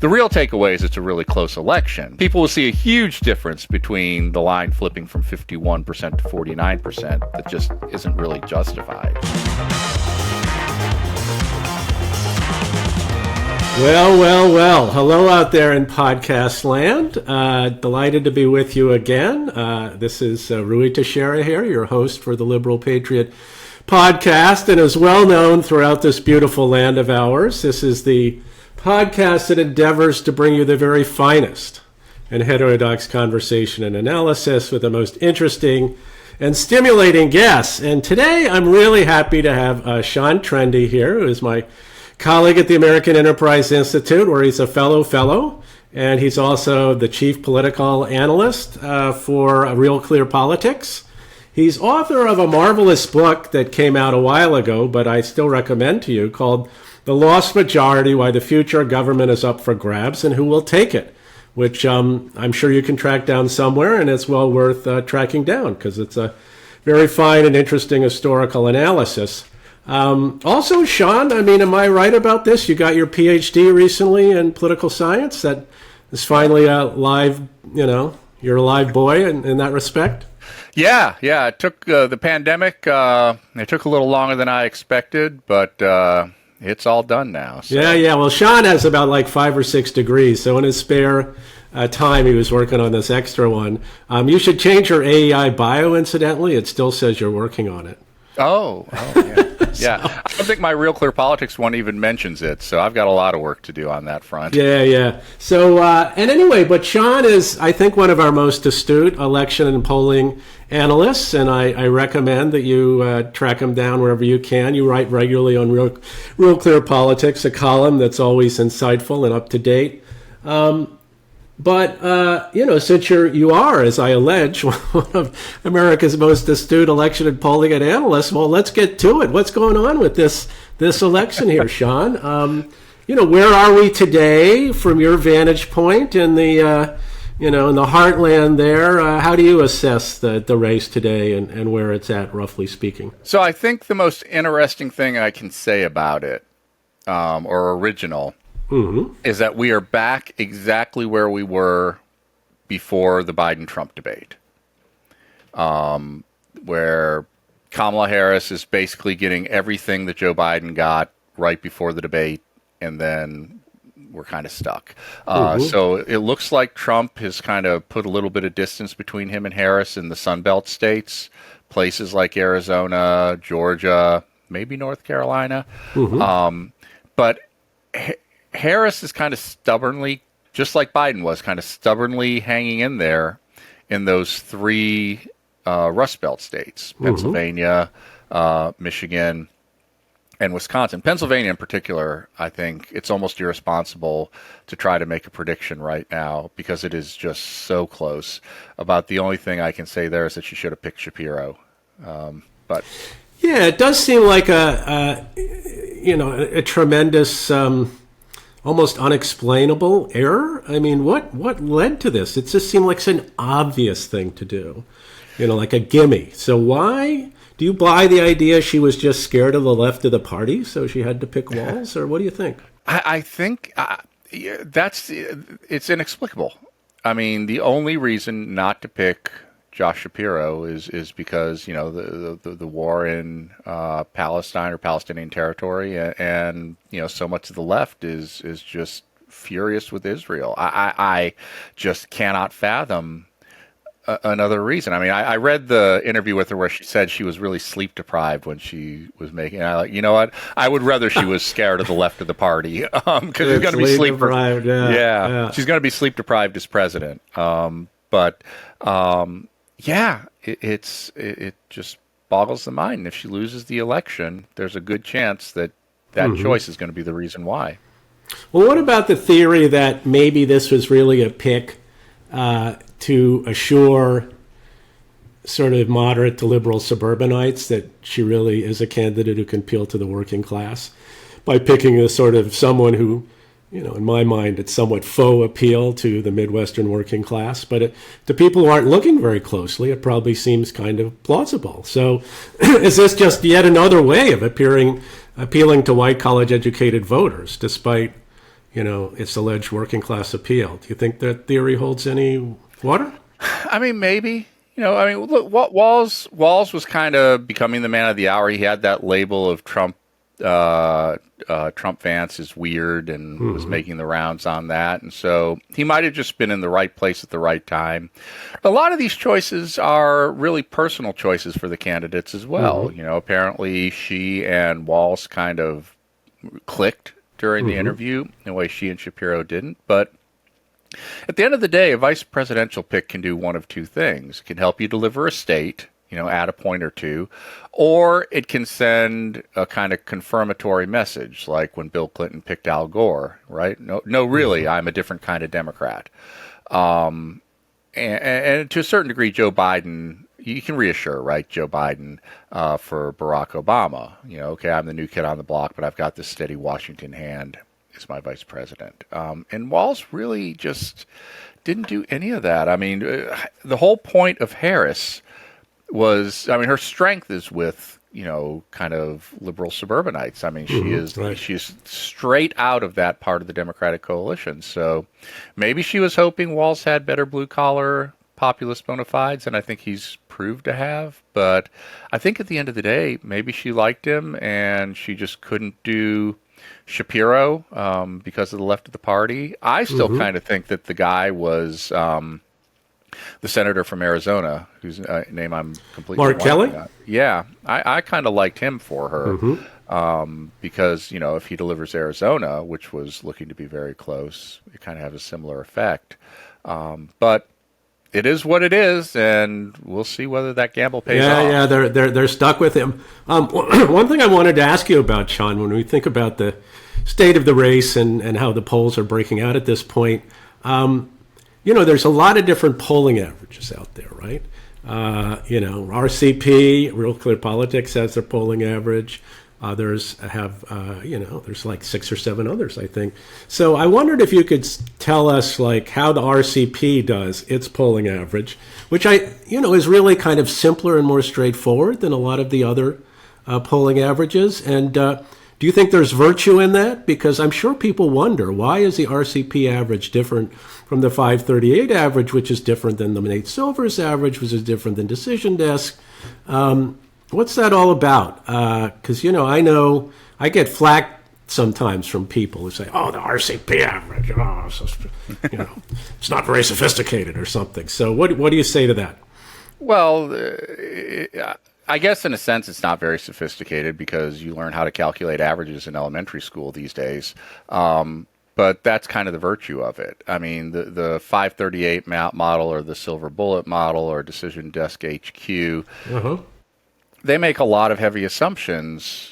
The real takeaway is it's a really close election. People will see a huge difference between the line flipping from 51% to 49% that just isn't really justified. Well. Hello out there in podcast land. Delighted to be with you again. This is Rui Teixeira here, your host for the Liberal Patriot podcast, and as well known throughout this beautiful land of ours, this is the podcast that endeavors to bring you the very finest and heterodox conversation and analysis with the most interesting and stimulating guests. And today I'm really happy to have Sean Trende here, who is my colleague at the American Enterprise Institute, where he's a fellow, and he's also the chief political analyst for Real Clear Politics. He's author of a marvelous book that came out a while ago, but I still recommend to you, called The Lost Majority, Why the Future of Government is Up for Grabs and Who Will Take It, which I'm sure you can track down somewhere, and it's well worth tracking down because it's a very fine and interesting historical analysis. Also, Sean, am I right about this? You got your PhD recently in political science. That is finally a live, you're a live boy in that respect. Yeah. It took the pandemic. It took a little longer than I expected, but it's all done now. So. Yeah. Well, Sean has about like 5 or 6 degrees. So in his spare time, he was working on this extra one. You should change your AEI bio, incidentally. It still says you're working on it. Oh, yeah. Yeah, I don't think my Real Clear Politics one even mentions it, so I've got a lot of work to do on that front. Yeah. So, and anyway, but Sean is, I think, one of our most astute election and polling analysts, and I recommend that you track him down wherever you can. You write regularly on Real Clear Politics, a column that's always insightful and up to date. But, since you are, as I allege, one of America's most astute election and polling analysts, well, let's get to it. What's going on with this election here, Sean? Where are we today from your vantage point in the, in the heartland there? How do you assess the race today and where it's at, roughly speaking? So I think the most interesting thing I can say about it, or original, is that we are back exactly where we were before the Biden-Trump debate, where Kamala Harris is basically getting everything that Joe Biden got right before the debate, and then we're kind of stuck. So it looks like Trump has kind of put a little bit of distance between him and Harris in the Sunbelt states, places like Arizona, Georgia, maybe North Carolina. But Harris is kind of stubbornly, just like Biden was, kind of stubbornly hanging in there in those 3 Rust Belt states, Pennsylvania, Michigan, and Wisconsin. Pennsylvania in particular, I think it's almost irresponsible to try to make a prediction right now because it is just so close. About the only thing I can say there is that she should have picked Shapiro. But yeah, it does seem like a tremendous... almost unexplainable error. What led to this? It just seemed like an obvious thing to do, like a gimme. So why do you buy the idea she was just scared of the left of the party, so she had to pick Walz, or what do you think? I think it's inexplicable. The only reason not to pick Josh Shapiro is because the war in Palestine or Palestinian territory, and so much of the left is just furious with Israel. I just cannot fathom another reason. I read the interview with her where she said she was really sleep deprived when she was making. You know what? I would rather she was scared of the left of the party because she's going to be sleep deprived. Yeah, she's going to be sleep deprived as president. It just boggles the mind. And if she loses the election, there's a good chance that choice is going to be the reason why. Well, what about the theory that maybe this was really a pick to assure sort of moderate to liberal suburbanites that she really is a candidate who can appeal to the working class by picking a sort of someone who, in my mind, it's somewhat faux appeal to the Midwestern working class. But to people who aren't looking very closely, it probably seems kind of plausible. So is this just yet another way of appealing to white college-educated voters, despite, its alleged working class appeal. Do you think that theory holds any water? I mean, maybe. Look, Walz was kind of becoming the man of the hour. He had that label of Trump Vance is weird and was making the rounds on that. And so he might have just been in the right place at the right time. A lot of these choices are really personal choices for the candidates as well. Apparently she and Walz kind of clicked during the interview in a way she and Shapiro didn't. But at the end of the day, a vice presidential pick can do one of two things. It can help you deliver a state, add a point or two, or it can send a kind of confirmatory message, like when Bill Clinton picked Al Gore, right? No, really, I'm a different kind of Democrat. And to a certain degree, Joe Biden, you can reassure, right? Joe Biden for Barack Obama, okay, I'm the new kid on the block, but I've got this steady Washington hand as my vice president. And Walz really just didn't do any of that. I mean, the whole point of Harris was, her strength is with, kind of liberal suburbanites. I mean, she's straight out of that part of the Democratic coalition. So maybe she was hoping Walz had better blue collar populist bona fides, and I think he's proved to have. But I think at the end of the day, maybe she liked him and she just couldn't do Shapiro because of the left of the party. I still kind of think that the guy was the senator from Arizona, whose name I'm completely Mark Kelly? Yeah, I kind of liked him for her because, if he delivers Arizona, which was looking to be very close, it kind of has a similar effect. But it is what it is, and we'll see whether that gamble pays off. Yeah, they're stuck with him. One thing I wanted to ask you about, Sean, when we think about the state of the race and how the polls are breaking out at this point, there's a lot of different polling averages out there, right? RCP, Real Clear Politics, has their polling average. Others have, there's like 6 or 7 others, I think. So I wondered if you could tell us like how the RCP does its polling average, which is really kind of simpler and more straightforward than a lot of the other polling averages. And do you think there's virtue in that? Because I'm sure people wonder, why is the RCP average different from the 538 average, which is different than the Nate Silver's average, which is different than Decision Desk? What's that all about? Because, I know I get flack sometimes from people who say, the RCP average, it's not very sophisticated or something. So what do you say to that? Well, I guess in a sense it's not very sophisticated because you learn how to calculate averages in elementary school these days. But that's kind of the virtue of it. I mean, the 538 model or the Silver Bullet model or Decision Desk HQ, they make a lot of heavy assumptions,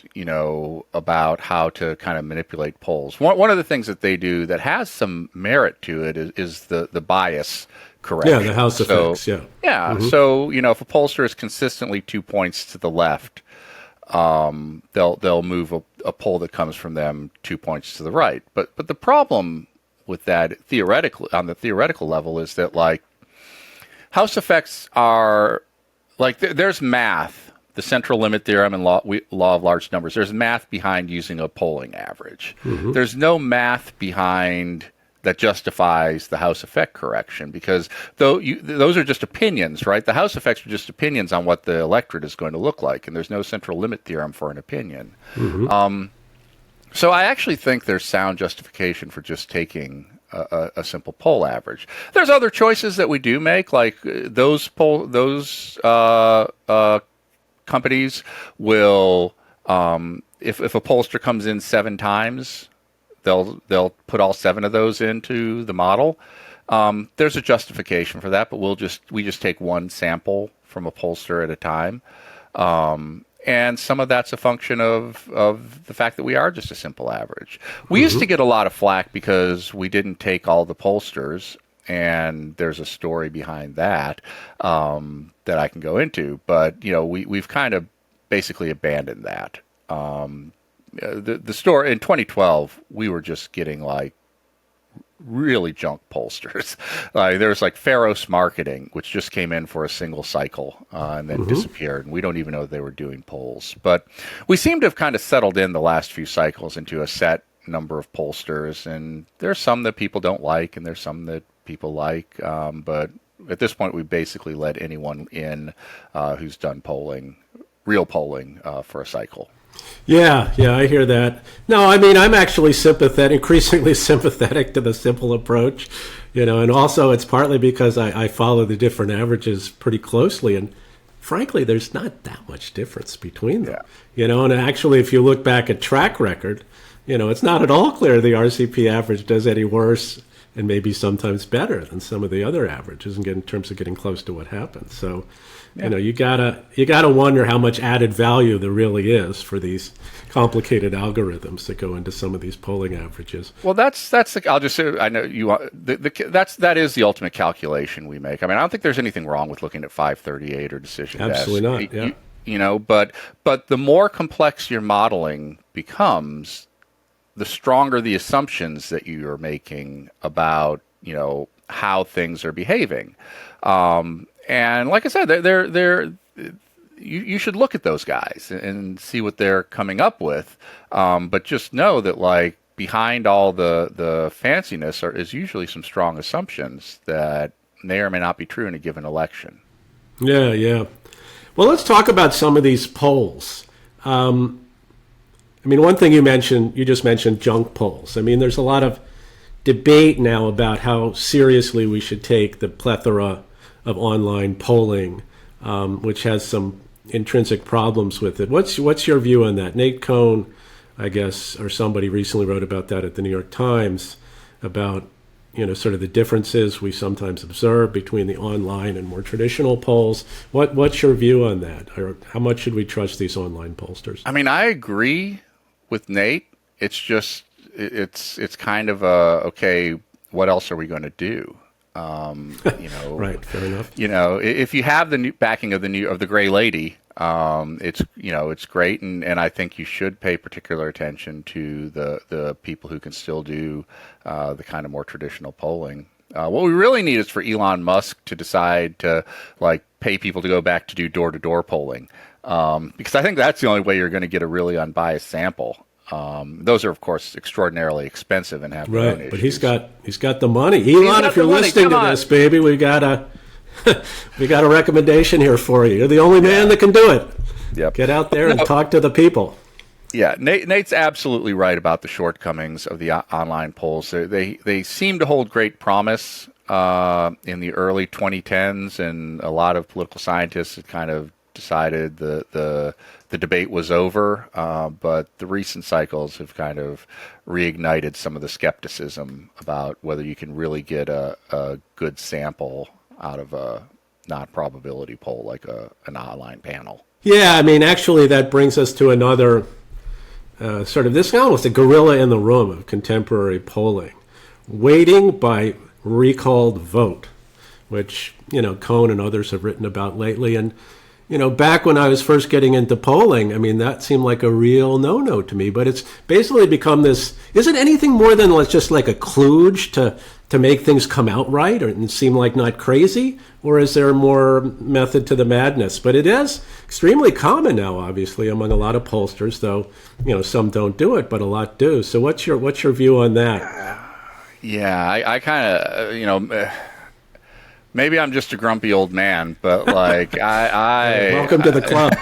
about how to kind of manipulate polls. One of the things that they do that has some merit to it is the bias correction. Yeah, the house effects, yeah. Yeah, so, if a pollster is consistently 2 points to the left, they'll move a poll that comes from them 2 points to the right. But the problem with that theoretically, on the theoretical level, is that like house effects are like there's math. The central limit theorem and law of large numbers. There's math behind using a polling average. There's no math behind that justifies the house effect correction because those are just opinions, right? The house effects are just opinions on what the electorate is going to look like, and there's no central limit theorem for an opinion. So I actually think there's sound justification for just taking a simple poll average. There's other choices that we do make, like those companies will, if a pollster comes in 7 times, they'll put all 7 of those into the model. There's a justification for that, but we just take one sample from a pollster at a time. And some of that's a function of the fact that we are just a simple average. We used to get a lot of flack because we didn't take all the pollsters, and there's a story behind that that I can go into. But we've kind of basically abandoned that. The story in 2012, we were just getting like really junk pollsters. There's like Pharos Marketing, which just came in for a single cycle and then disappeared. And we don't even know they were doing polls. But we seem to have kind of settled in the last few cycles into a set number of pollsters, and there's some that people don't like, and there's some that people like. But at this point, we basically let anyone in who's done polling, real polling, for a cycle. Yeah, I hear that. No, I mean, I'm actually increasingly sympathetic to the simple approach, and also it's partly because I follow the different averages pretty closely, and frankly, there's not that much difference between them. Yeah. And actually, if you look back at track record, it's not at all clear the RCP average does any worse and maybe sometimes better than some of the other averages in terms of getting close to what happened. So, you gotta wonder how much added value there really is for these complicated algorithms that go into some of these polling averages. Well, I'll just say, I know you want that is the ultimate calculation we make. I mean, I don't think there's anything wrong with looking at 538 or decision desk. Absolutely not. Yeah. But the more complex your modeling becomes, the stronger the assumptions that you are making about, how things are behaving. And like I said, you should look at those guys and see what they're coming up with. But just know that, like, behind all the fanciness is usually some strong assumptions that may or may not be true in a given election. Yeah. Well, let's talk about some of these polls. I mean, one thing you just mentioned junk polls. I mean, there's a lot of debate now about how seriously we should take the plethora of online polling, which has some intrinsic problems with it. What's your view on that? Nate Cohn, I guess, or somebody recently wrote about that at the New York Times, about sort of the differences we sometimes observe between the online and more traditional polls. What's your view on that? Or how much should we trust these online pollsters? I mean, I agree with Nate. It's just it's kind of okay, what else are we going to do? Right, fair enough. If you have the backing of the Gray Lady, it's great, and I think you should pay particular attention to the people who can still do the kind of more traditional polling. What we really need is for Elon Musk to decide to, like, pay people to go back to do door-to-door polling, because I think that's the only way you're going to get a really unbiased sample. Those are, of course, extraordinarily expensive and have their own issues. But he's got the money. Elon, if you're listening to this, baby, we got a recommendation here for you. You're the only man that can do it. Yep. Get out there and talk to the people. Yeah, Nate's absolutely right about the shortcomings of the online polls. They seem to hold great promise in the early 2010s, and a lot of political scientists had kind of decided the debate was over, but the recent cycles have kind of reignited some of the skepticism about whether you can really get a good sample out of a non-probability poll like an online panel. Yeah, I mean, actually, that brings us to another sort of, this is almost a gorilla in the room of contemporary polling. Weighting by recalled vote, which, Cohn and others have written about lately. And, back when I was first getting into polling, I mean, that seemed like a real no-no to me. But it's basically become this, is it anything more than just like a kludge to make things come out right and seem like not crazy? Or is there more method to the madness? But it is extremely common now, obviously, among a lot of pollsters, though, some don't do it, but a lot do. So what's your view on that? Yeah, I kind of, maybe I'm just a grumpy old man, but like welcome to the club.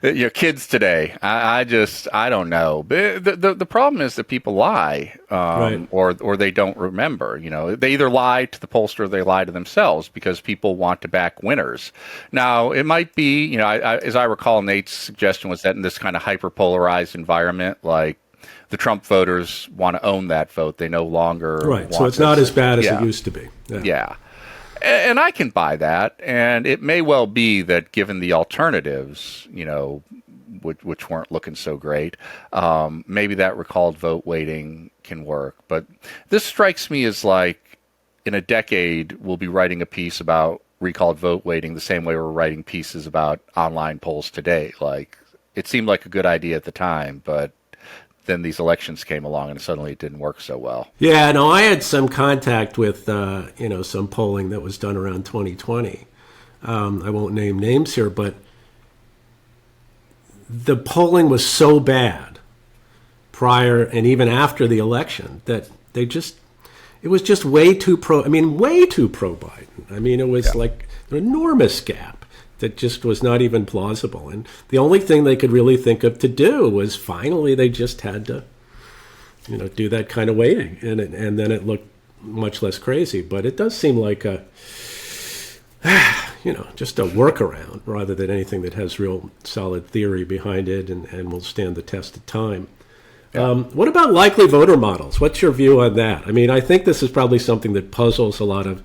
Your kids today. I don't know. But the problem is that people lie, right. or they don't remember. They either lie to the pollster or they lie to themselves because people want to back winners. Now, it might be, as I recall, Nate's suggestion was that in this kind of hyper-polarized environment, like, the Trump voters want to own that vote. They no longer right. So it's not as bad as it used to be. Yeah. And I can buy that. And it may well be that given the alternatives, which weren't looking so great, maybe that recalled vote weighting can work. But this strikes me as like, in a decade, we'll be writing a piece about recalled vote weighting the same way we're writing pieces about online polls today. Like, it seemed like a good idea at the time, but then these elections came along and suddenly it didn't work so well. Yeah, no, I had some contact with, some polling that was done around 2020. I won't name names here, but the polling was so bad prior and even after the election that it was just way too pro-Biden. I mean, it was like an enormous gap that just was not even plausible. And the only thing they could really think of to do was finally they just had to, do that kind of weighting. And then it looked much less crazy. But it does seem like just a workaround rather than anything that has real solid theory behind it and will stand the test of time. Yeah. What about likely voter models? What's your view on that? I mean, I think this is probably something that puzzles a lot of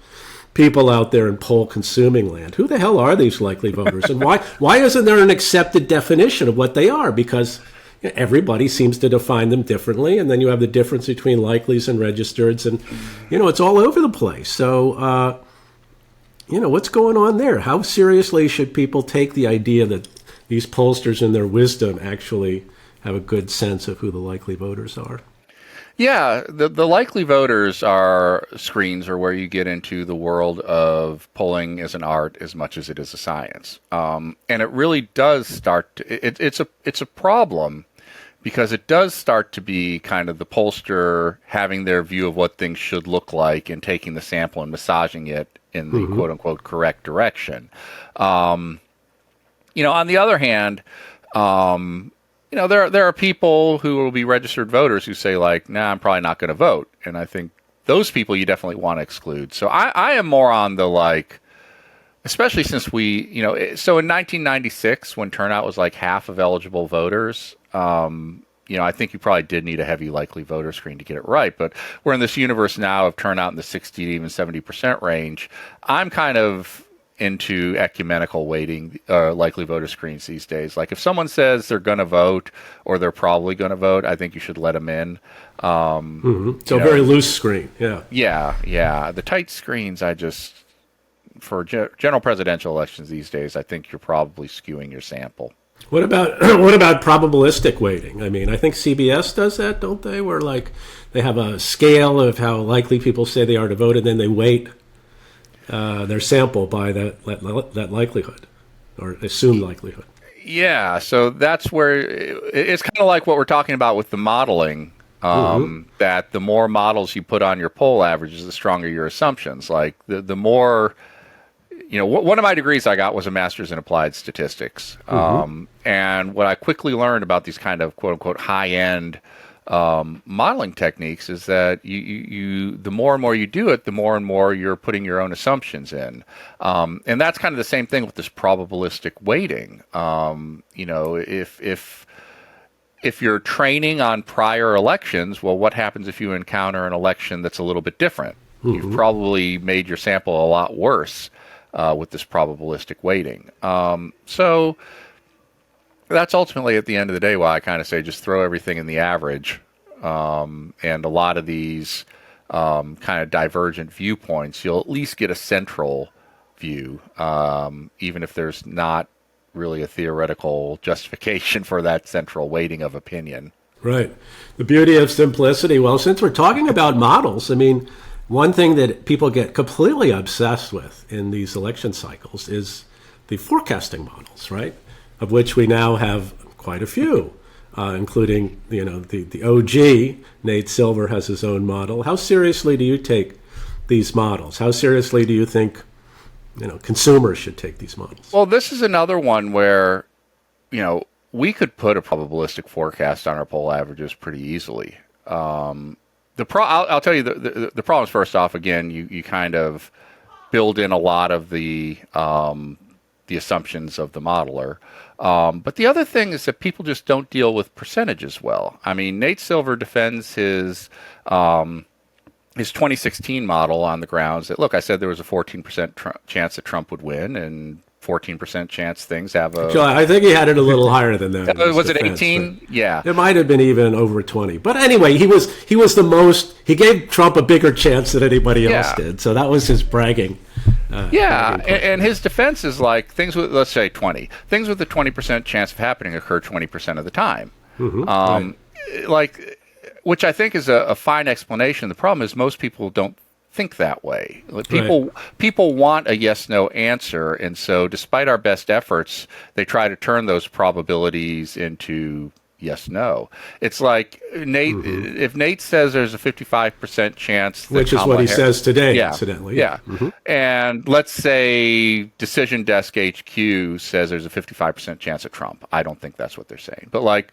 people out there in poll consuming land. Who the hell are these likely voters? And why isn't there an accepted definition of what they are? Because everybody seems to define them differently. And then you have the difference between likelies and registereds. And, it's all over the place. So, what's going on there? How seriously should people take the idea that these pollsters in their wisdom actually have a good sense of who the likely voters are? Yeah, the likely voters are screens are where you get into the world of polling as an art as much as it is a science. And it really does start to, it's a problem because it does start to be kind of the pollster having their view of what things should look like and taking the sample and massaging it in the quote unquote correct direction. On the other hand, there are people who will be registered voters who say like, nah, I'm probably not going to vote. And I think those people you definitely want to exclude. So I am more on the like, especially since so in 1996 when turnout was like half of eligible voters, I think you probably did need a heavy likely voter screen to get it right. But we're in this universe now of turnout in the 60 to even 70% range. I'm kind of into ecumenical weighting, likely voter screens these days. Like if someone says they're going to vote or they're probably going to vote, I think you should let them in. So a very loose screen. Yeah. Yeah. The tight screens, for general presidential elections these days, I think you're probably skewing your sample. What about probabilistic weighting? I mean, I think CBS does that, don't they? Where like they have a scale of how likely people say they are to vote, and then they weight their sample by that likelihood or assumed likelihood. Yeah, so that's where it's kind of like what we're talking about with the modeling. That the more models you put on your poll averages, the stronger your assumptions. Like the more. One of my degrees I got was a master's in applied statistics. And what I quickly learned about these kind of quote unquote high end modeling techniques is that the more and more you do it, the more and more you're putting your own assumptions in. And that's kind of the same thing with this probabilistic weighting. If you're training on prior elections, well, what happens if you encounter an election that's a little bit different? You've probably made your sample a lot worse with this probabilistic weighting. So that's ultimately at the end of the day why I kind of say just throw everything in the average. And a lot of these kind of divergent viewpoints, you'll at least get a central view, even if there's not really a theoretical justification for that central weighting of opinion. Right. The beauty of simplicity. Well, since we're talking about models, I mean, one thing that people get completely obsessed with in these election cycles is the forecasting models, right? Of which we now have quite a few, including, the OG, Nate Silver has his own model. How seriously do you take these models? How seriously do you think, consumers should take these models? Well, this is another one where, we could put a probabilistic forecast on our poll averages pretty easily. I'll tell you the problems first off. Again, you kind of build in a lot of the assumptions of the modeler. But the other thing is that people just don't deal with percentages well. I mean, Nate Silver defends his 2016 model on the grounds that, look, I said there was a 14% chance that Trump would win and 14% chance things have a... I think he had it a little higher than that. Was it 18? Yeah. It might have been even over 20. But anyway, he was he gave Trump a bigger chance than anybody else did. So that was his bragging. And his defense is like things with, let's say 20. Things with a 20% chance of happening occur 20% of the time. Right. Which I think is a fine explanation. The problem is most people don't think that way. People want a yes/no answer, and so despite our best efforts, they try to turn those probabilities into yes, no. It's like Nate. If Nate says there's a 55% chance, that which is Kamala what he Harris, says today, yeah, incidentally. yeah. And let's say Decision Desk HQ says there's a 55% chance of Trump. I don't think that's what they're saying, but like,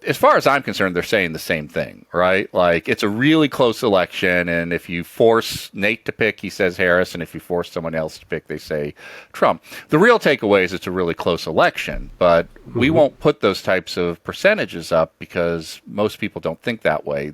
as far as I'm concerned, they're saying the same thing, right? Like, it's a really close election, and if you force Nate to pick, he says Harris, and if you force someone else to pick, they say Trump. The real takeaway is it's a really close election, but we won't put those types of percentages up because most people don't think that way.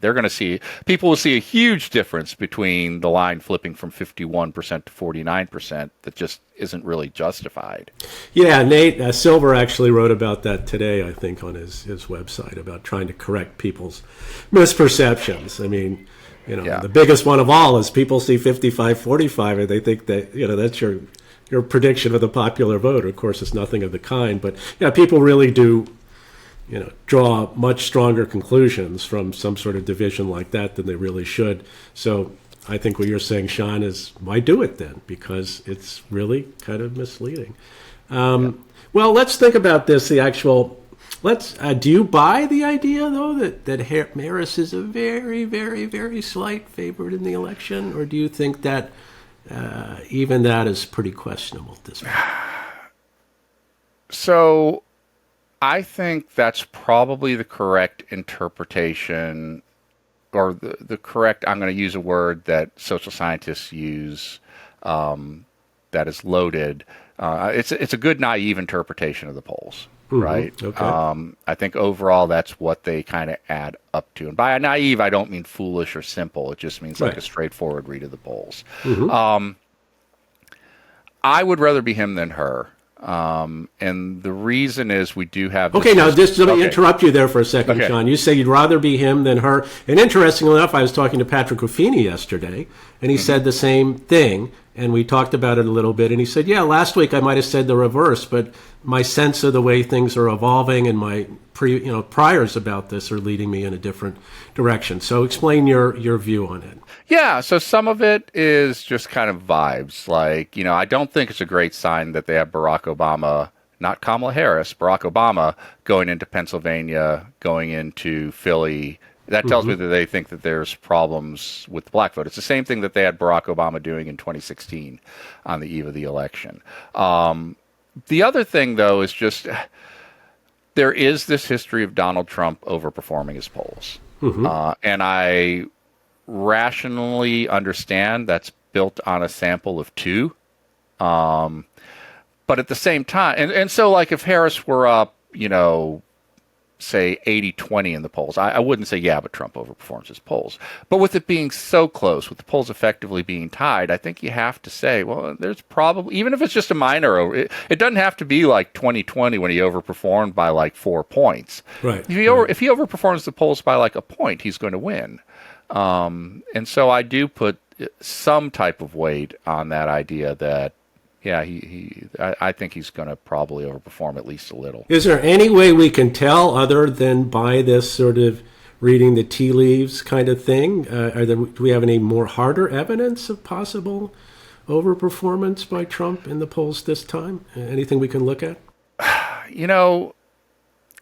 People will see a huge difference between the line flipping from 51% to 49% that just isn't really justified. Yeah, Nate Silver actually wrote about that today, I think, on his website, about trying to correct people's misperceptions. I mean, the biggest one of all is people see 55-45 and they think that, that's your prediction of the popular vote. Of course, it's nothing of the kind. But, yeah, people really do, draw much stronger conclusions from some sort of division like that than they really should. So I think what you're saying, Sean, is why do it then? Because it's really kind of misleading. Well, let's think about this. Do you buy the idea, though, that Harris is a very, very, very slight favorite in the election? Or do you think that even that is pretty questionable at this point? So I think that's probably the correct interpretation, or the correct, I'm going to use a word that social scientists use that is loaded. It's a good naive interpretation of the polls, right? Okay. I think overall that's what they kind of add up to. And by naive, I don't mean foolish or simple. It just means like a straightforward read of the polls. I would rather be him than her. And the reason is we do have... Okay, now just let me interrupt you there for a second, Sean. You say you'd rather be him than her. And interestingly enough, I was talking to Patrick Ruffini yesterday, and he said the same thing, and we talked about it a little bit. And he said, yeah, last week I might have said the reverse, but my sense of the way things are evolving and my priors about this are leading me in a different direction. So explain your view on it. Yeah, so some of it is just kind of vibes. Like, I don't think it's a great sign that they have Barack Obama, not Kamala Harris, Barack Obama going into Pennsylvania, going into Philly. That tells me that they think that there's problems with the black vote. It's the same thing that they had Barack Obama doing in 2016 on the eve of the election. The other thing, though, is just there is this history of Donald Trump overperforming his polls. And I rationally understand that's built on a sample of 2. But at the same time, and so like if Harris were up, say 80-20 in the polls, I wouldn't say, yeah, but Trump overperforms his polls. But with it being so close, with the polls effectively being tied, I think you have to say, well, there's probably, even if it's just a minor, it doesn't have to be like 2020 when he overperformed by like 4 points. Right. If he overperforms the polls by like a point, he's going to win. And so I do put some type of weight on that idea that, yeah, I think he's going to probably overperform at least a little. Is there any way we can tell other than by this sort of reading the tea leaves kind of thing? Do we have any more harder evidence of possible overperformance by Trump in the polls this time? Anything we can look at?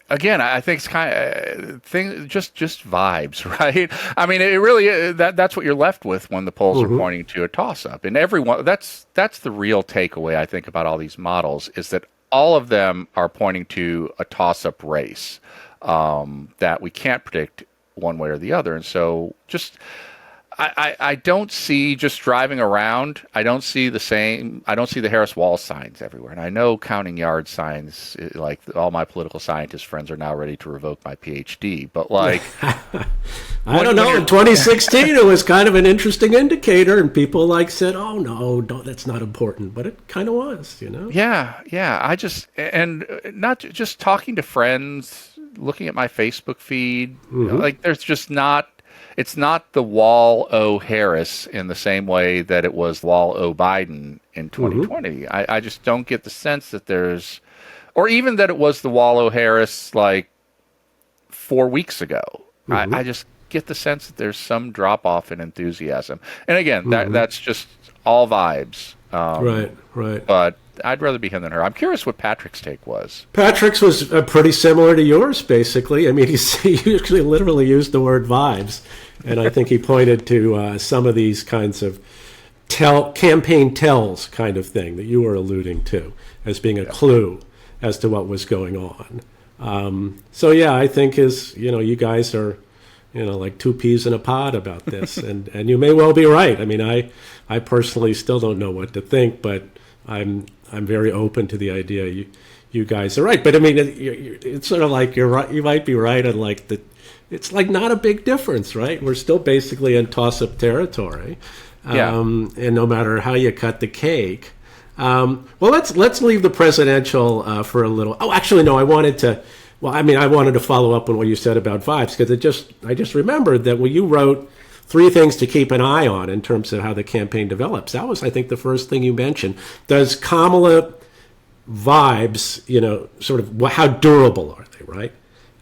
Again, I think it's kind of just vibes, right? I mean, it really that's what you're left with when the polls are pointing to a toss-up. And everyone, that's the real takeaway I think about all these models, is that all of them are pointing to a toss-up race that we can't predict one way or the other. And so just I don't see, just driving around, I don't see the Harris Wall signs everywhere. And I know counting yard signs, like all my political scientist friends are now ready to revoke my PhD. But like, I don't know. In 2016, it was kind of an interesting indicator, and people said, "Oh no, that's not important," but it kind of was, Yeah. And not just talking to friends, looking at my Facebook feed, there's just not. It's not the Wall O Harris in the same way that it was Wall O Biden in 2020. I just don't get the sense that there's, or even that it was the Wall O Harris like 4 weeks ago. I just get the sense that there's some drop off in enthusiasm. And again, that's just all vibes. Right. But I'd rather be him than her. I'm curious what Patrick's take was. Patrick's was pretty similar to yours, basically. I mean, he actually literally used the word vibes, and I think he pointed to some of these kinds of campaign tells kind of thing that you were alluding to as being a clue as to what was going on. So yeah, I think you guys are, like two peas in a pod about this, and you may well be right. I mean, I personally still don't know what to think, but I'm very open to the idea you guys are right. But I mean, it's sort of like you're right. You might be right on like it's like not a big difference, right? We're still basically in toss-up territory, and no matter how you cut the cake. Well, let's leave the presidential for a little. Oh, actually, no. I wanted to follow up on what you said about vibes, because I just remembered that when you wrote 3 things to keep an eye on in terms of how the campaign develops, that was, I think, the first thing you mentioned. Does Kamala vibes, sort of how durable are they, right?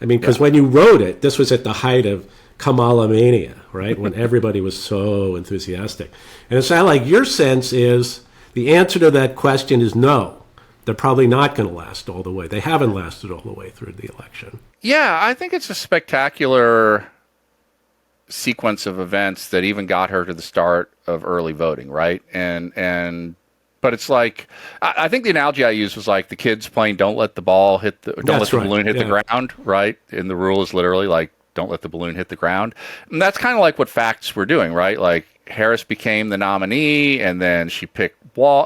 I mean, because when you wrote it, this was at the height of Kamala mania, right? When everybody was so enthusiastic. And it sounded like your sense is the answer to that question is no. They're probably not going to last all the way. They haven't lasted all the way through the election. Yeah, I think it's a spectacular sequence of events that even got her to the start of early voting, right? But it's like, I think the analogy I used was like the kids playing "Don't let the ball hit the, don't let the balloon hit the ground," right? And the rule is literally like, "Don't let the balloon hit the ground." And that's kind of like what facts were doing, right? Like Harris became the nominee, and then she picked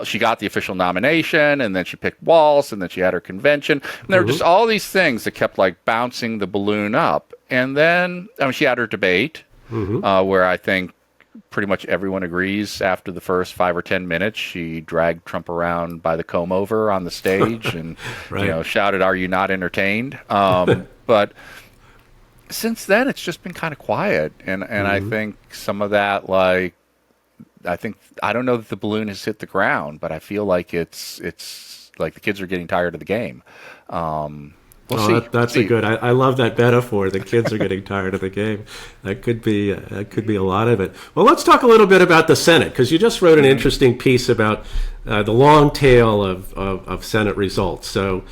she got the official nomination, and then she picked Walz, and then she had her convention. And there were just all these things that kept like bouncing the balloon up. And then, she had her debate, where I think pretty much everyone agrees after the first 5 or 10 minutes, she dragged Trump around by the comb over on the stage and, shouted, "Are you not entertained?" But since then, it's just been kind of quiet. And I think some of that, like, I don't know that the balloon has hit the ground, but I feel like it's like the kids are getting tired of the game. We'll see. That's a good. I love that metaphor. The kids are getting tired of the game. That could be a lot of it. Well, let's talk a little bit about the Senate, because you just wrote an interesting piece about the long tail of Senate results. So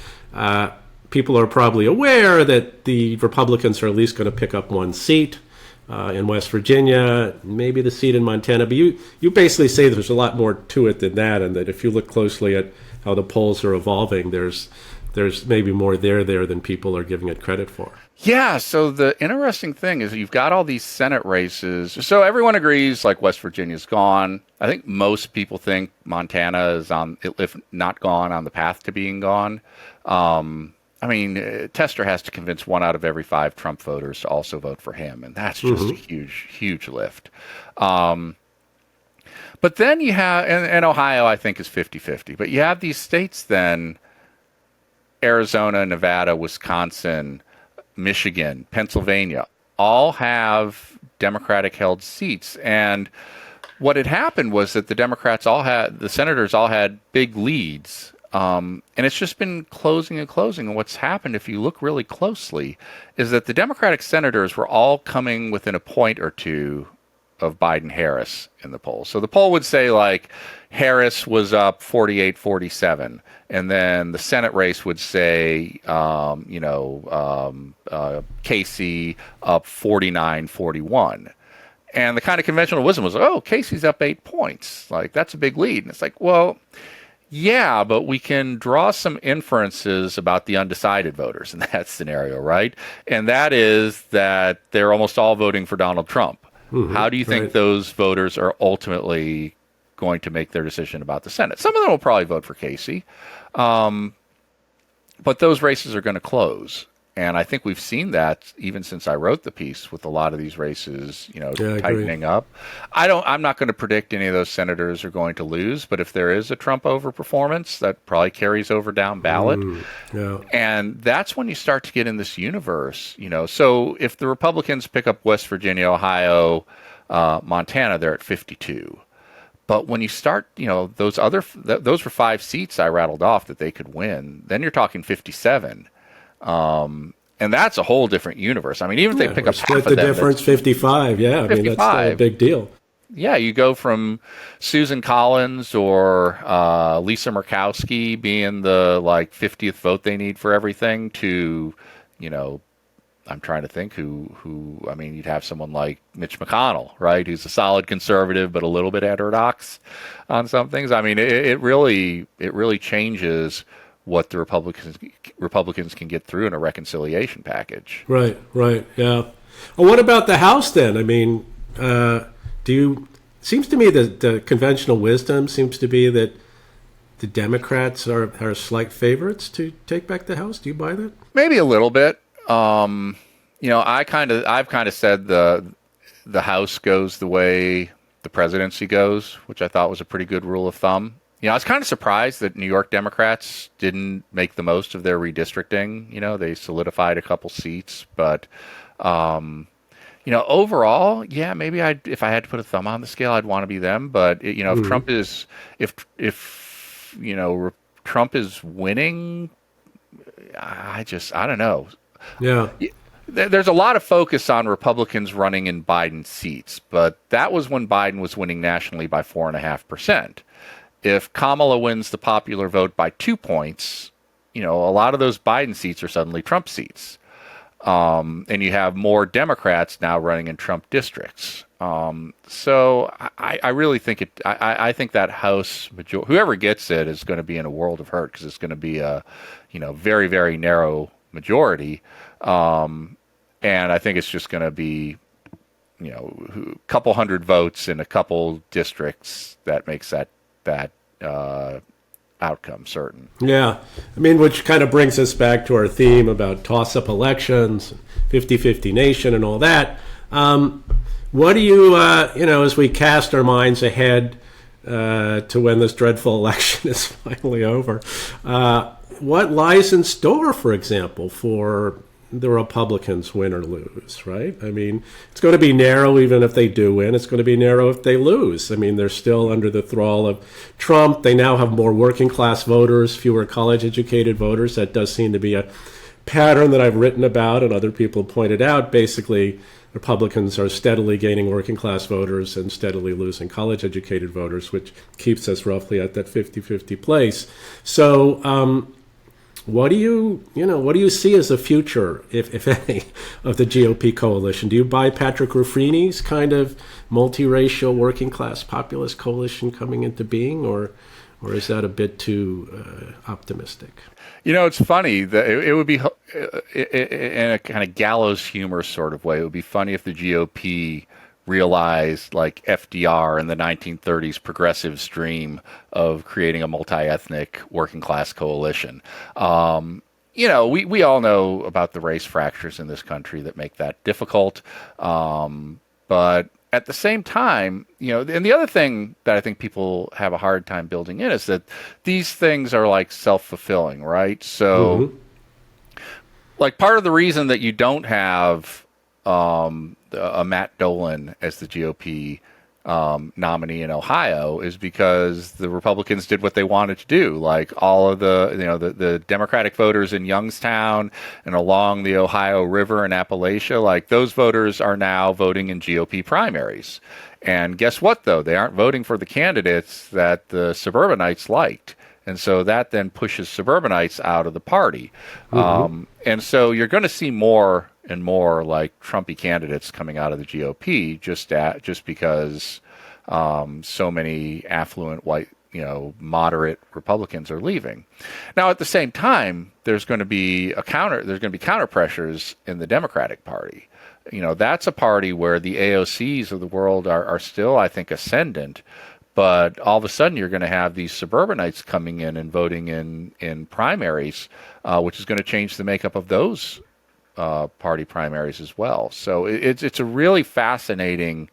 people are probably aware that the Republicans are at least going to pick up 1 seat in West Virginia, maybe the seat in Montana. But you basically say there's a lot more to it than that, and that if you look closely at how the polls are evolving, there's maybe more there than people are giving it credit for. Yeah, so the interesting thing is you've got all these Senate races. So everyone agrees like West Virginia's gone. I think most people think Montana is if not gone, on the path to being gone. Tester has to convince 1 out of every 5 Trump voters to also vote for him, and that's just a huge, huge lift. But then you have, and Ohio, I think, is 50-50. But you have these states then, Arizona, Nevada, Wisconsin, Michigan, Pennsylvania, all have Democratic-held seats. And what had happened was that the senators all had big leads. And it's just been closing and closing. And what's happened, if you look really closely, is that the Democratic senators were all coming within a point or two of Biden-Harris in the poll. So the poll would say, like, Harris was up 48-47. And then the Senate race would say, Casey up 49-41. And the kind of conventional wisdom was, oh, Casey's up 8 points. Like, that's a big lead. And it's like, well, yeah, but we can draw some inferences about the undecided voters in that scenario, right? And that is that they're almost all voting for Donald Trump. How do you think those voters are ultimately going to make their decision about the Senate? Some of them will probably vote for Casey, but those races are going to close. And I think we've seen that even since I wrote the piece, with a lot of these races, tightening up. I'm not going to predict any of those senators are going to lose, but if there is a Trump overperformance, that probably carries over down ballot. And that's when you start to get in this universe, So if the Republicans pick up West Virginia, Ohio, Montana, they're at 52. But when you start, those were 5 seats I rattled off that they could win. Then you're talking 57. And that's a whole different universe. I mean, even if they pick up half of them, the difference, 55. Yeah, 55. I mean, that's still a big deal. Yeah, you go from Susan Collins or Lisa Murkowski being the like 50th vote they need for everything to, you know, I'm trying to think who I mean, you'd have someone like Mitch McConnell, right, who's a solid conservative but a little bit heterodox on some things. I mean, it really changes what the Republicans can get through in a reconciliation package. Right, right, yeah. Well, what about the House then? I mean, seems to me that the conventional wisdom seems to be that the Democrats are slight favorites to take back the House. Do you buy that? Maybe a little bit. I've kind of said the House goes the way the presidency goes, which I thought was a pretty good rule of thumb. I was kind of surprised that New York Democrats didn't make the most of their redistricting. They solidified a couple seats, but overall, yeah, maybe if I had to put a thumb on the scale, I'd want to be them. But if Trump is winning, I don't know. Yeah. There's a lot of focus on Republicans running in Biden seats, but that was when Biden was winning nationally by 4.5%. If Kamala wins the popular vote by 2 points, a lot of those Biden seats are suddenly Trump seats. And you have more Democrats now running in Trump districts. So I really think I think that House majority, whoever gets it, is going to be in a world of hurt because it's going to be a, very, very narrow majority. And I think it's just going to be, a couple hundred votes in a couple districts that makes that outcome certain. Yeah. I mean, which kind of brings us back to our theme about toss-up elections, 50-50 nation and all that. What do you, as we cast our minds ahead to when this dreadful election is finally over, what lies in store, for example, for the Republicans, win or lose, right? I mean, it's going to be narrow even if they do win. It's going to be narrow if they lose. I mean, they're still under the thrall of Trump. They now have more working class voters, fewer college educated voters. That does seem to be a pattern that I've written about and other people have pointed out. Basically, Republicans are steadily gaining working class voters and steadily losing college educated voters, which keeps us roughly at that 50-50 place. So, what do you see as the future, if any, of the GOP coalition? Do you buy Patrick Ruffini's kind of multiracial working class populist coalition coming into being, or is that a bit too optimistic? It's funny that it would be in a kind of gallows humor sort of way. It would be funny if the GOP realized, like FDR in the 1930s progressive dream of creating a multi-ethnic working class coalition. We all know about the race fractures in this country that make that difficult. But at the same time, and the other thing that I think people have a hard time building in is that these things are like self-fulfilling, right? So like part of the reason that you don't have a Matt Dolan as the GOP nominee in Ohio is because the Republicans did what they wanted to do. Like all of the Democratic voters in Youngstown and along the Ohio River in Appalachia, like those voters are now voting in GOP primaries. And guess what, though? They aren't voting for the candidates that the suburbanites liked. And so that then pushes suburbanites out of the party. And so you're going to see more and more like Trumpy candidates coming out of the GOP just because so many affluent white, moderate Republicans are leaving. Now, at the same time, there's going to be counter pressures in the Democratic Party. That's a party where the AOCs of the world are still, I think, ascendant. But all of a sudden, you're going to have these suburbanites coming in and voting in primaries, which is going to change the makeup of those party primaries as well. So it's a really fascinating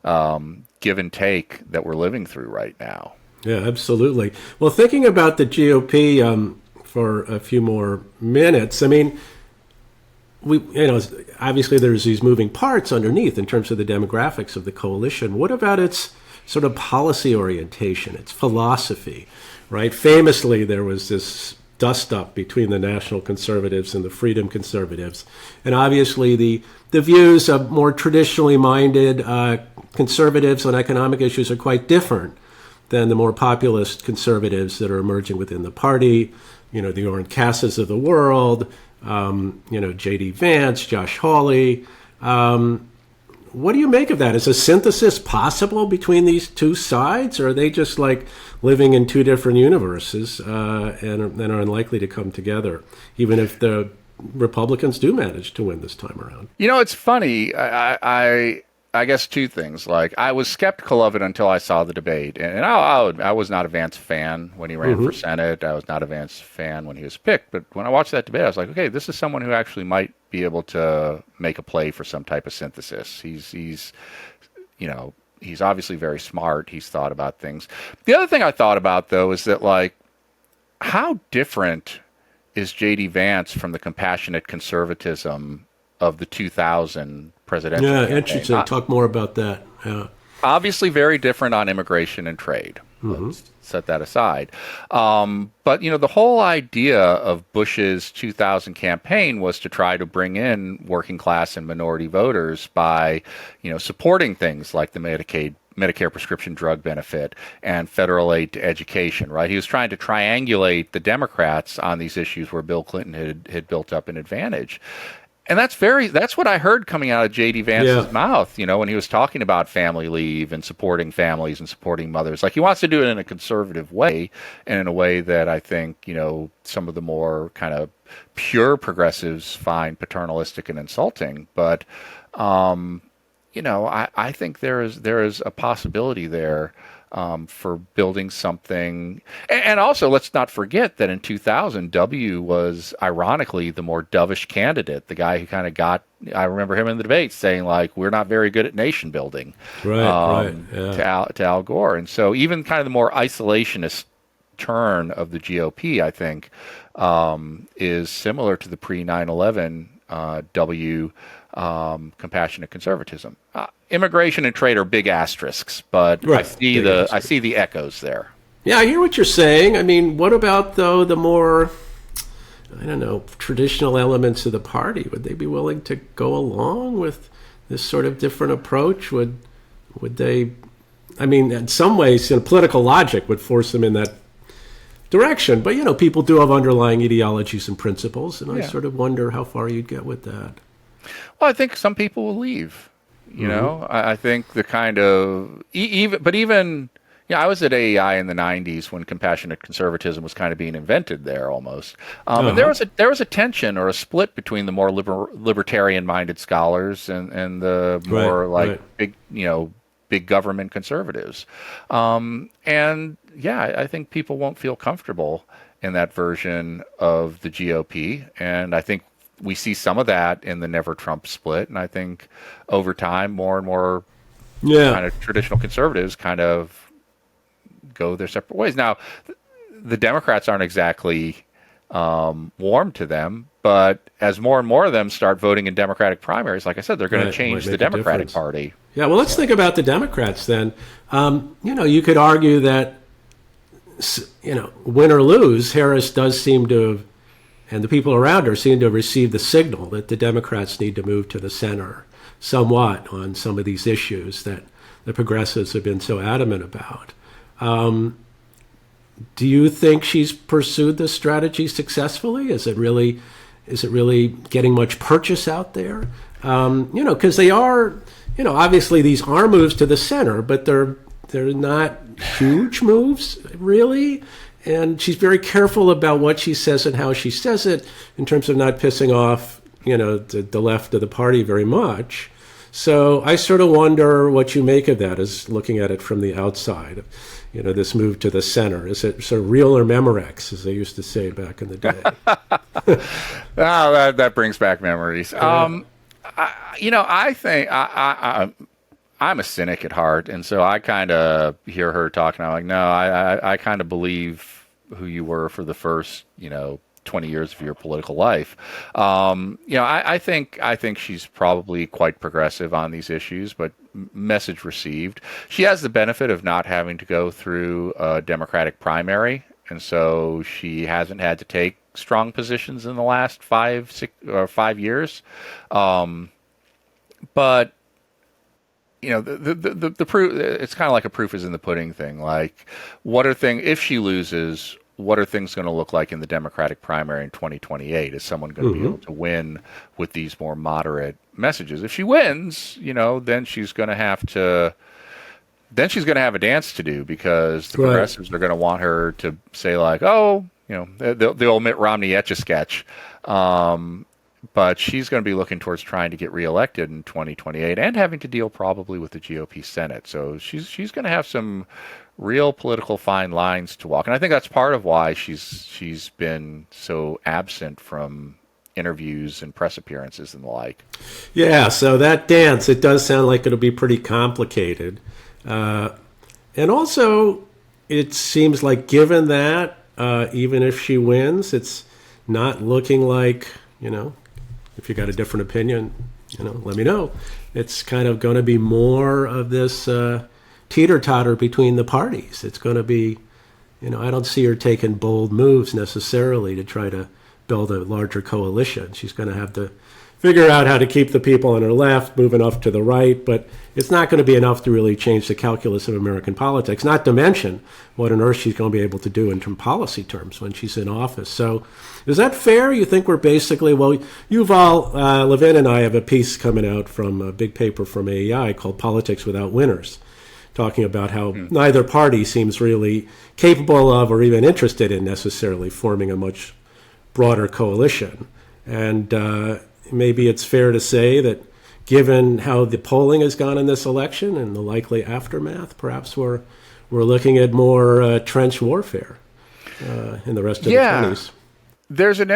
give and take that we're living through right now. Yeah, absolutely. Well, thinking about the GOP for a few more minutes, I mean, obviously there's these moving parts underneath in terms of the demographics of the coalition. What about its sort of policy orientation, its philosophy, right? Famously, there was this dust-up between the national conservatives and the freedom conservatives. And obviously the views of more traditionally minded conservatives on economic issues are quite different than the more populist conservatives that are emerging within the party. The Orrin Casses of the world, J.D. Vance, Josh Hawley. What do you make of that? Is a synthesis possible between these two sides, or are they just like living in two different universes and are unlikely to come together, even if the Republicans do manage to win this time around? It's funny. I guess two things. Like, I was skeptical of it until I saw the debate, and I was not a Vance fan when he ran for Senate. I was not a Vance fan when he was picked. But when I watched that debate, I was like, okay, this is someone who actually might be able to make a play for some type of synthesis. He's obviously very smart. He's thought about things. The other thing I thought about, though, is that, like, how different is J.D. Vance from the compassionate conservatism of the 2000 presidential campaign? Interesting. Talk more about that. Yeah. Obviously very different on immigration and trade. Let's set that aside. But, the whole idea of Bush's 2000 campaign was to try to bring in working class and minority voters by, supporting things like the Medicare prescription drug benefit and federal aid to education, right? He was trying to triangulate the Democrats on these issues where Bill Clinton had built up an advantage. And that's what I heard coming out of J.D. Vance's mouth, when he was talking about family leave and supporting families and supporting mothers. Like, he wants to do it in a conservative way, and in a way that I think, some of the more kind of pure progressives find paternalistic and insulting. But, I think there is a possibility there for building something. And also, let's not forget that in 2000, W was ironically the more dovish candidate, the guy who kind of I remember him in the debate saying, like, we're not very good at nation building, right. To Al Gore. And so even kind of the more isolationist turn of the GOP, I think, is similar to the pre 9/11 W compassionate conservatism. Immigration and trade are big asterisks, but right. I see the echoes there. Yeah, I hear what you're saying. I mean, what about, though, the more, traditional elements of the party? Would they be willing to go along with this sort of different approach? Would they? I mean, in some ways, political logic would force them in that direction. But, people do have underlying ideologies and principles, and I sort of wonder how far you'd get with that. Well, I think some people will leave. I think the kind of even I was at AEI in the 90s when compassionate conservatism was kind of being invented there almost. And there was a tension or a split between the more libertarian-minded scholars and the more big government conservatives. I think people won't feel comfortable in that version of the GOP, and I think we see some of that in the Never Trump split, and I think over time, more and more kind of traditional conservatives kind of go their separate ways. Now, the Democrats aren't exactly warm to them, but as more and more of them start voting in Democratic primaries, like I said, they're going to change the Democratic Party. Yeah, well, let's think about the Democrats then. You could argue that, win or lose, Harris does seem to have, and the people around her seem to have received the signal that the Democrats need to move to the center somewhat on some of these issues that the progressives have been so adamant about. Do you think she's pursued this strategy successfully? Is it really getting much purchase out there? Because they are, obviously these are moves to the center, but they're not huge moves, really. And she's very careful about what she says and how she says it in terms of not pissing off, the left of the party very much. So I sort of wonder what you make of that as looking at it from the outside, this move to the center. Is it sort of real or Memorex, as they used to say back in the day? That brings back memories. I think I'm a cynic at heart, and so I kind of hear her talking. I'm like, no, I kind of believe who you were for the first, 20 years of your political life. I think she's probably quite progressive on these issues, but message received. She has the benefit of not having to go through a Democratic primary and so she hasn't had to take strong positions in the last 5 years. But the proof, it's kind of like a proof is in the pudding thing. Like, if she loses, what are things going to look like in the Democratic primary in 2028? Is someone going to be able to win with these more moderate messages? If she wins, then she's going to have a dance to do, because the progressives are going to want her to say, like, oh, the old Mitt Romney Etch-a-Sketch. But she's going to be looking towards trying to get reelected in 2028 and having to deal probably with the GOP Senate. So she's going to have some real political fine lines to walk. And I think that's part of why she's been so absent from interviews and press appearances and the like. Yeah, so that dance, it does sound like it'll be pretty complicated. And also, it seems like given that, even if she wins, it's not looking like, if you got a different opinion, let me know. It's kind of going to be more of this teeter-totter between the parties. It's going to be, I don't see her taking bold moves necessarily to try to build a larger coalition. She's going to have to figure out how to keep the people on her left moving off to the right, but it's not going to be enough to really change the calculus of American politics, not to mention what on earth she's going to be able to do in policy terms when she's in office. So is that fair? You think we're basically, well, Yuval Levin and I have a piece coming out from a big paper from AEI called Politics Without Winners, talking about how neither party seems really capable of or even interested in necessarily forming a much broader coalition. And maybe it's fair to say that given how the polling has gone in this election and the likely aftermath, perhaps we're looking at more trench warfare in the rest of the 20s.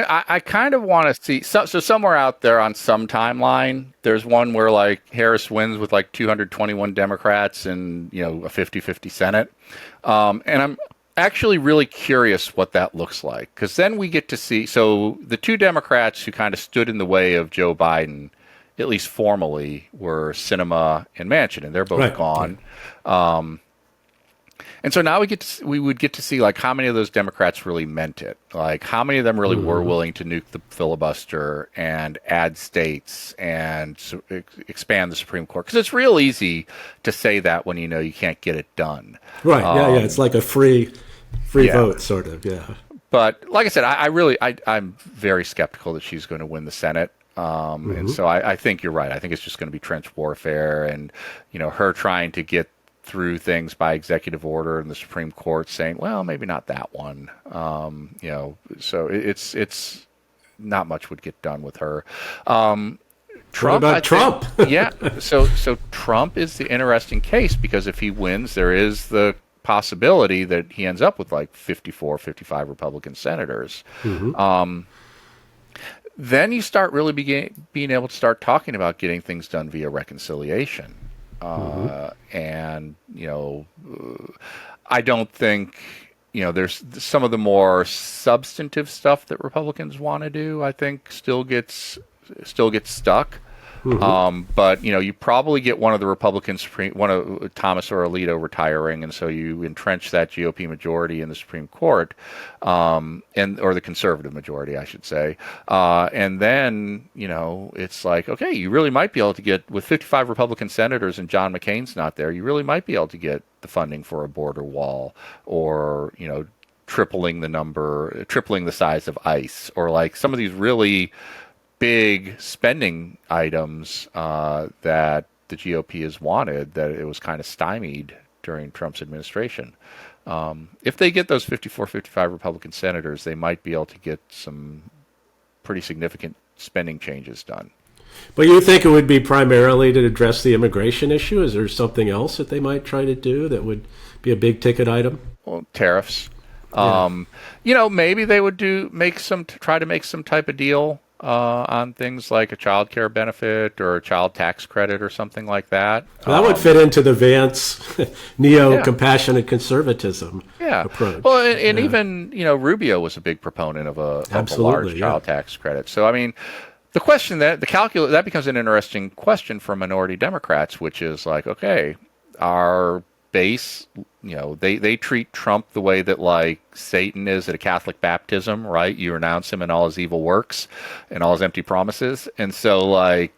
I kind of want to see, so somewhere out there on some timeline, there's one where like Harris wins with like 221 Democrats and, a 50-50 Senate. And I'm actually really curious what that looks like, because then we get to see, so the two Democrats who kind of stood in the way of Joe Biden, at least formally, were Sinema and Manchin, and they're both gone. Right. And so now we would get to see like how many of those Democrats really meant it, like how many of them really were willing to nuke the filibuster and add states and expand the Supreme Court, because it's real easy to say that when you can't get it done. Right. Yeah. It's like a free vote, sort of. Yeah. But like I said, I'm very skeptical that she's going to win the Senate. And so I think you're right. I think it's just going to be trench warfare, and her trying to get through things by executive order in the Supreme Court, saying, well, maybe not that one. So it's not much would get done with her. Trump. What about Trump? Yeah. So Trump is the interesting case, because if he wins, there is the possibility that he ends up with like 54, 55 Republican senators. Then you start really being able to start talking about getting things done via reconciliation. And, I don't think, there's some of the more substantive stuff that Republicans want to do, I think still gets stuck. But you probably get one of the Republicans, one of Thomas or Alito retiring, and so you entrench that GOP majority in the Supreme Court, or the conservative majority, I should say. And then it's like, okay, you really might be able to get, with 55 Republican senators and John McCain's not there, you really might be able to get the funding for a border wall, or tripling the size of ICE, or like some of these really big spending items that the GOP has wanted, that it was kind of stymied during Trump's administration. If they get those 54, 55 Republican senators, they might be able to get some pretty significant spending changes done. But you think it would be primarily to address the immigration issue? Is there something else that they might try to do that would be a big ticket item? Well, tariffs. Yeah. Maybe they would try to make some type of deal on things like a child care benefit or a child tax credit or something like that. Well, that would fit into the Vance neo-compassionate conservative approach. Well, and even, Rubio was a big proponent of a large child tax credit. So, I mean, the question that becomes an interesting question for minority Democrats, which is like, okay, are base, they treat Trump the way that like Satan is at a Catholic baptism, right? You renounce him and all his evil works and all his empty promises. And so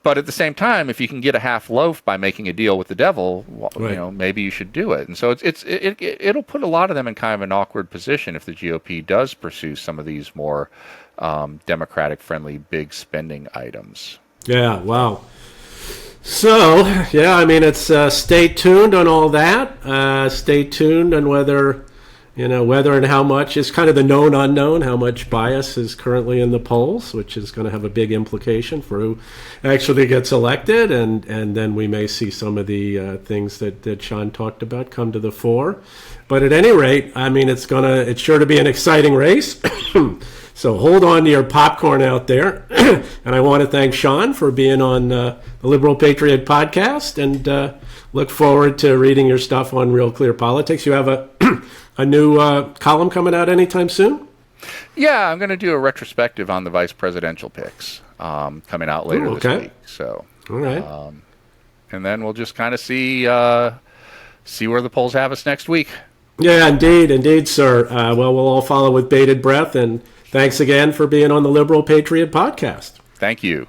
but at the same time, if you can get a half loaf by making a deal with the devil, Right. maybe you should do it. And so it'll put a lot of them in kind of an awkward position if the GOP does pursue some of these more Democratic-friendly big spending items. Yeah, wow. So, yeah, I mean, it's stay tuned on all that. Stay tuned on whether and how much is kind of the known unknown, how much bias is currently in the polls, which is going to have a big implication for who actually gets elected. And then we may see some of the things that Sean talked about come to the fore. But at any rate, I mean, it's sure to be an exciting race. So hold on to your popcorn out there. And I want to thank Sean for being on the Liberal Patriot podcast, and look forward to reading your stuff on Real Clear Politics. You have a new column coming out anytime soon? Yeah, I'm going to do a retrospective on the vice presidential picks coming out later this week. So, all right. And then we'll just kind of see where the polls have us next week. Yeah, indeed, sir. Well, we'll all follow with bated breath, and thanks again for being on the Liberal Patriot podcast. Thank you.